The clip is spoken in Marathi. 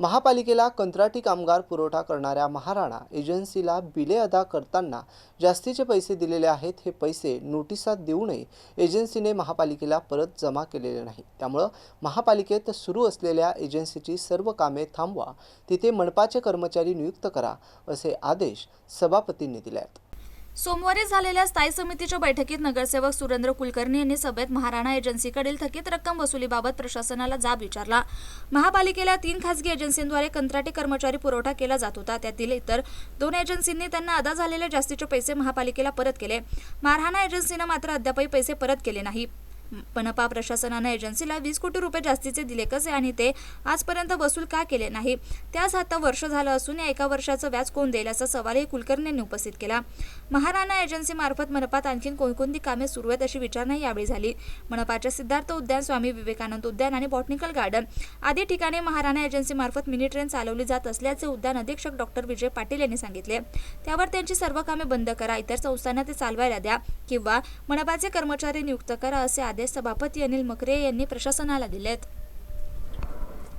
महापालिकेला कंत्राटी कामगार पुरवठा करणाऱ्या महाराणा एजन्सीला बिले अदा करताना जास्तीचे पैसे दिलेले आहेत. हे पैसे नोटिसात देऊनही एजन्सीने महापालिकेला परत जमा केलेले नाही. त्यामुळे महापालिकेत सुरू असलेल्या एजन्सीची सर्व कामे थांबवा, तिथे मनपाचे कर्मचारी नियुक्त करा, असे आदेश सभापतींनी दिले आहेत. सोमवारी झालेल्या स्थायी समितीच्या बैठकीत नगरसेवक सुरेंद्र कुलकर्णी यांनी सभेत महाराणा एजन्सीकडील थकीत रक्कम वसुलीबाबत प्रशासनाला जाब विचारला. महापालिकेला 3 खासगी एजन्सींद्वारे कंत्राटी कर्मचारी पुरवठा केला जात होता. त्यातील इतर 2 एजन्सींनी त्यांना अदा झालेले जास्तीचे पैसे महापालिकेला परत केले. महाराणा एजन्सीने मात्र अद्यापही पैसे परत केले नाही. मनपा प्रशासनाने एजन्सीला 20 कोटी रुपये जास्तीचे दिले कसे आणि ते आजपर्यंत वसूल का केले नाही? त्यास आता वर्ष झालं असून या 1 वर्षाचं व्याज कोण देईल असा सवालही कुलकर्णी यांनी उपस्थित केला. महाराणा एजन्सी मार्फत मनपात आणखी कोणकोणती कामे सुरू आहेत अशी विचारणा यावेळी झाली. मनपाच्या सिद्धार्थ उद्यान, स्वामी विवेकानंद उद्यान आणि बॉटनिकल गार्डन आदी ठिकाणी महाराणा एजन्सी मार्फत मिनी ट्रेन चालवली जात असल्याचे उद्यान अधीक्षक डॉक्टर विजय पाटील यांनी सांगितले. त्यावर त्यांची सर्व कामे बंद करा, इतर संस्थांना ते चालवायला द्या किंवा मनपाचे कर्मचारी नियुक्त करा असे आदेश सभापती अनिल मकरे यांनी प्रशासनाला दिलेत.